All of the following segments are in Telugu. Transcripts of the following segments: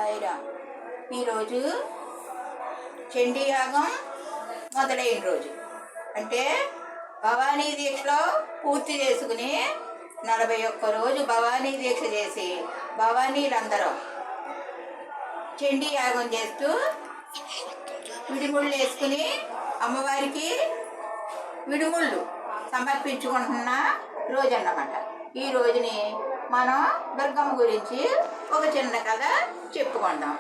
సాయిరామ్. ఈరోజు చండీ యాగం మొదలైన రోజు. అంటే భవానీ దీక్షలో పూర్తి చేసుకుని 41 రోజు భవానీ దీక్ష చేసి భవానీలందరూ చండీ యాగం చేస్తూ విడిముళ్ళు వేసుకుని అమ్మవారికి విడిముళ్ళు సమర్పించుకుంటున్న రోజు అన్నమాట. ఈ రోజుని మనం దుర్గమ్మ గురించి ఒక చిన్న కథ చెప్పుకుందాం.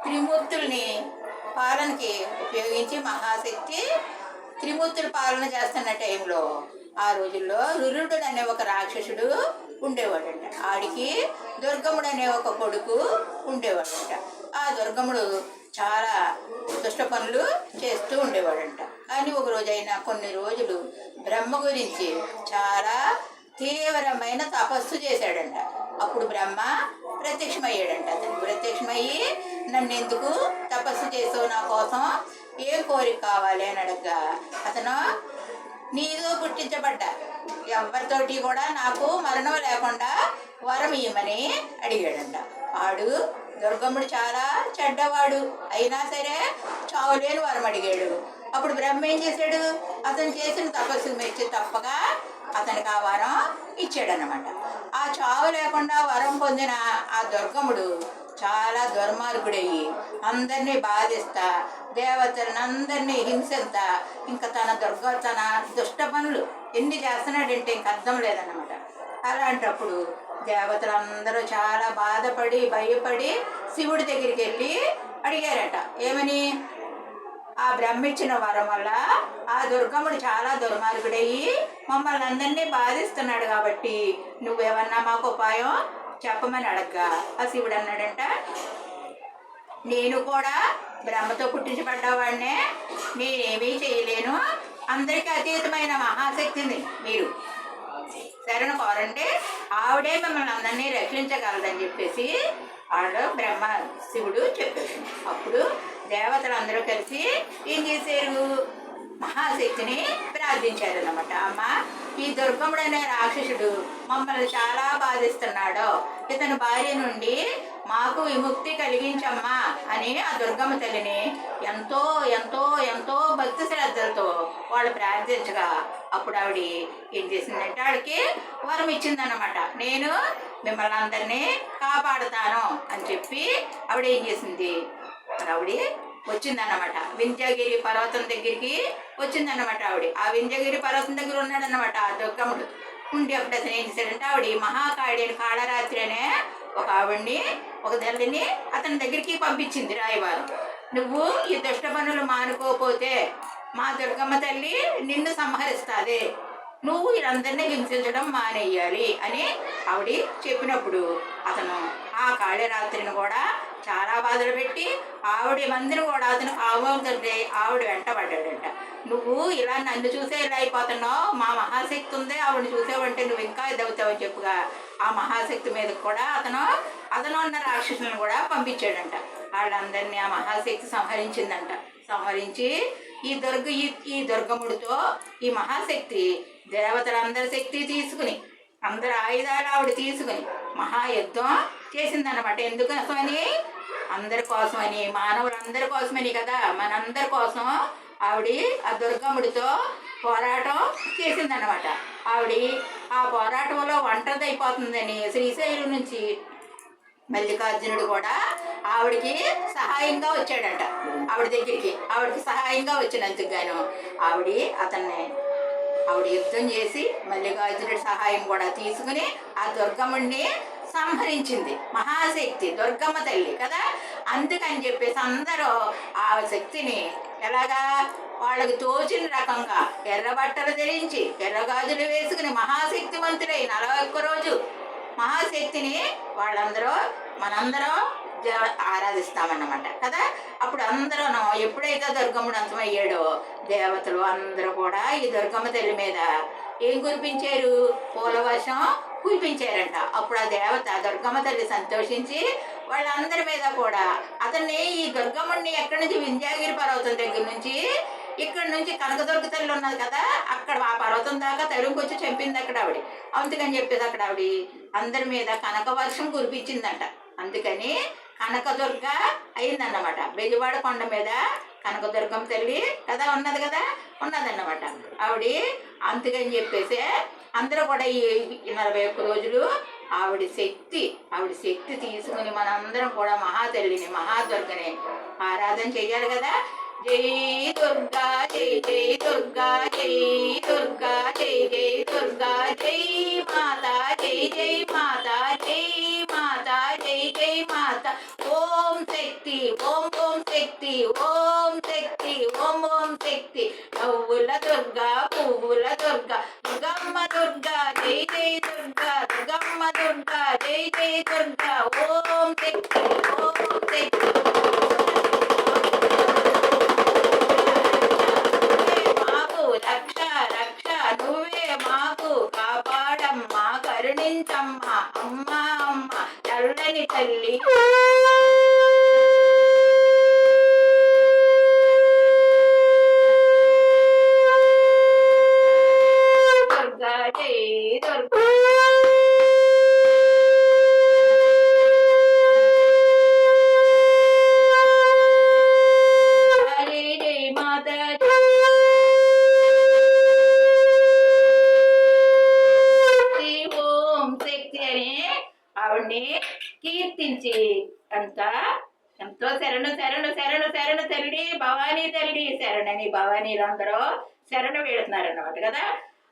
త్రిమూర్తుల్ని పాలనకి ఉపయోగించి మహాశక్తి త్రిమూర్తుల పాలన చేస్తున్న టైంలో ఆ రోజుల్లో రురుడు అనే ఒక రాక్షసుడు ఉండేవాడంట. ఆడికి దుర్గముడు అనే ఒక కొడుకు ఉండేవాడంట. ఆ దుర్గముడు చాలా దుష్ట పనులు చేస్తూ ఉండేవాడంట. కానీ ఒక రోజైనా కొన్ని రోజులు బ్రహ్మ గురించి చాలా తీవ్రమైన తపస్సు చేశాడంట. అప్పుడు బ్రహ్మ ప్రత్యక్షమయ్యాడంట. అతనికి ప్రత్యక్షమయ్యి, నన్ను ఎందుకు తపస్సు చేసావు, నా కోసం ఏం కోరిక కావాలి అని అడగ్గా, అతను నీతో పుట్టించబడ్డా ఎవరితోటి కూడా నాకు మరణం లేకుండా వరం ఇవ్వమని అడిగాడంట. వాడు దుర్గమ్ముడు చాలా చెడ్డవాడు అయినా సరే చావులేని వరం అడిగాడు. అప్పుడు బ్రహ్మ ఏం చేశాడు, అతను చేసిన తపస్సు మెచ్చి తప్పగా అతనికి ఆ వరం ఇచ్చాడనమాట. ఆ చావు లేకుండా వరం పొందిన ఆ దుర్గముడు చాలా దుర్మార్గుడయ్యి అందరినీ బాధిస్తా, దేవతలను అందరినీ హింసిస్తా, ఇంకా తన దుష్ట పనులు ఎన్ని చేస్తున్నాడంటే ఇంక అర్థం లేదన్నమాట. అలాంటప్పుడు దేవతలందరూ చాలా బాధపడి భయపడి శివుడి దగ్గరికి వెళ్ళి అడిగారట. ఏమని? ఆ బ్రహ్మ ఇచ్చిన వరం వల్ల ఆ దుర్గముడు చాలా దుర్మార్గుడయ్యి మమ్మల్ని అందరినీ బాధిస్తున్నాడు, కాబట్టి నువ్వేమన్నా మాకు ఉపాయం చెప్పమని అడగ్గా ఆ శివుడు అన్నాడంట, నేను కూడా బ్రహ్మతో పుట్టించబడ్డవాడినే, నేనేమీ చేయలేను, అందరికీ అతీతమైన మహాశక్తిని మీరు శరణు కోరంటే ఆవిడే మిమ్మల్ని అందరినీ రక్షించగలదని చెప్పేసి వాడు బ్రహ్మ శివుడు చెప్పాడు. అప్పుడు దేవతలందరూ కలిసి ఏం చేశారు, మహాశక్తిని ప్రార్థించారు అన్నమాట. అమ్మ, ఈ దుర్గముడు అనే రాక్షసుడు మమ్మల్ని చాలా బాధిస్తున్నాడు, ఇతని భార్య నుండి మాకు విముక్తి కలిగించమ్మా అని ఆ దుర్గమ్మ తల్లిని ఎంతో ఎంతో ఎంతో భక్తి శ్రద్ధలతో వాళ్ళు ప్రార్థించగా అప్పుడు ఆవిడ ఏం చేసిందంటే ఆవిడకి వరం ఇచ్చిందన్నమాట. నేను మిమ్మల్ని అందరినీ కాపాడుతాను అని చెప్పి ఆవిడ ఏం చేసింది, ఆవిడ వచ్చిందన్నమాట. వింధ్యగిరి పర్వతం దగ్గరికి వచ్చిందన్నమాట. ఆవిడ ఆ వింధ్యగిరి పర్వతం దగ్గర ఉన్నాడన్నమాట ఆ దుర్గముడు. ఉండి అప్పుడు అతను ఏం చేశాడంటే ఆవిడ మహాకాళి అని కాళరాత్రి అనే ఒక ఆవిడ్ని ఒక తల్లిని అతని దగ్గరికి పంపించింది రాయవారు. నువ్వు ఈ దుష్ట పనులు మానుకోకపోతే మా దుర్గమ్మ తల్లి నిన్ను సంహరిస్తుంది, నువ్వు వీళ్ళందరినీ హింసించడం మానేయాలి అని ఆవిడ చెప్పినప్పుడు అతను ఆ కాళరాత్రిని కూడా చాలా బాధలు పెట్టి ఆవిడ మందిని కూడా అతను కావాలంటే ఆవిడ వెంటబడ్డాడంట. నువ్వు ఇలా నన్ను చూసే ఇలా అయిపోతున్నావు, మా మహాశక్తి ఉంది, ఆవిడని చూసావంటే నువ్వు ఇంకా ఇదవుతావని చెప్పుగా ఆ మహాశక్తి మీద కూడా అతను ఉన్న రాక్షసులను కూడా పంపించాడంట. వాళ్ళందరినీ ఆ మహాశక్తి సంహరించిందంట. సంహరించి ఈ దుర్గముడితో ఈ మహాశక్తి దేవతలందరి శక్తి తీసుకుని అందరి ఆయుధాలు ఆవిడ తీసుకుని మహాయుద్ధం చేసిందన్నమాట. ఎందుకోసమని? అందరి కోసమని, మానవులందరి కోసమని కదా, మనందరి కోసం ఆవిడ ఆ దుర్గముడితో పోరాటం చేసిందన్నమాట. ఆవిడ ఆ పోరాటంలో ఒంటరిది అయిపోతుందని శ్రీశైలం నుంచి మల్లికార్జునుడు కూడా ఆవిడికి సహాయంగా వచ్చాడంట. ఆవిడ దగ్గరికి ఆవిడకి సహాయంగా వచ్చినందుకు గాను ఆవిడ యుద్ధం చేసి మల్లికార్జునుడి సహాయం కూడా తీసుకుని ఆ దుర్గముడిని సంహరించింది. మహాశక్తి దుర్గమ్మ తల్లి కదా. అందుకని చెప్పేసి అందరూ ఆ శక్తిని ఎలాగా వాళ్ళకి తోచిన రకంగా ఎర్ర బట్టలు ధరించి ఎర్రగాజులు వేసుకుని మహాశక్తివంతుడై 41 రోజు మహాశక్తిని మనందరం ఆరాధిస్తామన్నమాట కదా. అప్పుడు అందరూ ఎప్పుడైతే దుర్గమ్ముడు అంతమయ్యాడో దేవతలు అందరూ కూడా ఈ దుర్గమ్మ తల్లి మీద ఏం కురిపించారు, పూల వర్షం కురిపించారంట. అప్పుడు ఆ దేవత దుర్గమ్మ తల్లి సంతోషించి వాళ్ళందరి మీద కూడా అతన్ని ఈ దుర్గమ్ముడిని ఎక్కడి నుంచి వింధ్యాగిరి పర్వతం దగ్గర నుంచి ఇక్కడ నుంచి కనకదుర్గ తల్లి ఉన్నది కదా, అక్కడ ఆ పర్వతం దాకా తరుముకొచ్చి చంపింది అక్కడ ఆవిడ. అందుకని చెప్పేసి అక్కడ ఆవిడ అందరి మీద కనక వర్షం కురిపించిందంట. అందుకని కనకదుర్గ అయిందన్నమాట. బెజవాడ కొండ మీద కనకదుర్గం తల్లి కదా ఉన్నదన్నమాట. ఆవిడ అందుకని చెప్పేసి అందరూ కూడా ఈ 41 రోజులు ఆవిడ శక్తి తీసుకుని మనందరం కూడా మహాతల్లిని మహాదుర్గని ఆరాధన చెయ్యాలి కదా. జై దుర్గా జై జై దుర్గా జై దుర్గా జై జై దుర్గా జై మాతా జై జై మాతా జై మాతా జై జై మాతా. ఓం శక్తి ఓం ఓం శక్తి ఓం శక్తి ఓం ఓం శక్తి. నవ్వుల దుర్గా పువ్వుల దుర్గా దుర్గమ్మ దుర్గా జై జై దుర్గా దుర్గమ్మ దుర్గా జై జై దుర్గా. ఓం శక్తి ఓం శక్తి. రక్ష రక్ష నువ్వే మాకు కాపాడమ్మా కరుణించమ్మా అమ్మా అమ్మ చల్లని తల్లి. దుర్గా జై దుర్గా జై జై మాతా. ఆవిడ్ని కీర్తించి ఎంతో శరణు శరణు శరణు శరణు తల్లి భవానీ తల్లి శరణని భవానీలందరూ శరణ వేడుతున్నారన్నమాట కదా.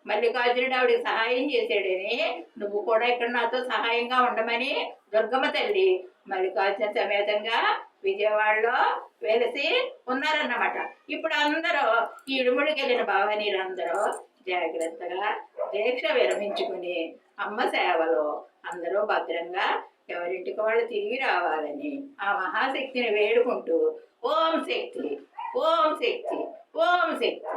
మల్లికార్జునుడు ఆవిడికి సహాయం చేసాడని నువ్వు కూడా ఇక్కడ నాతో సహాయంగా ఉండమని దుర్గమ్మ తల్లి మల్లికార్జున సమేతంగా విజయవాడలో వెలిసి ఉన్నారన్నమాట. ఇప్పుడు అందరూ ఈ ఇడుముడికి వెళ్ళిన భవానీలందరూ జాగ్రత్తగా దీక్ష విరమించుకుని అమ్మ సేవలో అందరూ భద్రంగా ఎవరింటికి వాళ్ళు తిరిగి రావాలని ఆ మహాశక్తిని వేడుకుంటూ ఓం శక్తి ఓం శక్తి ఓం శక్తి.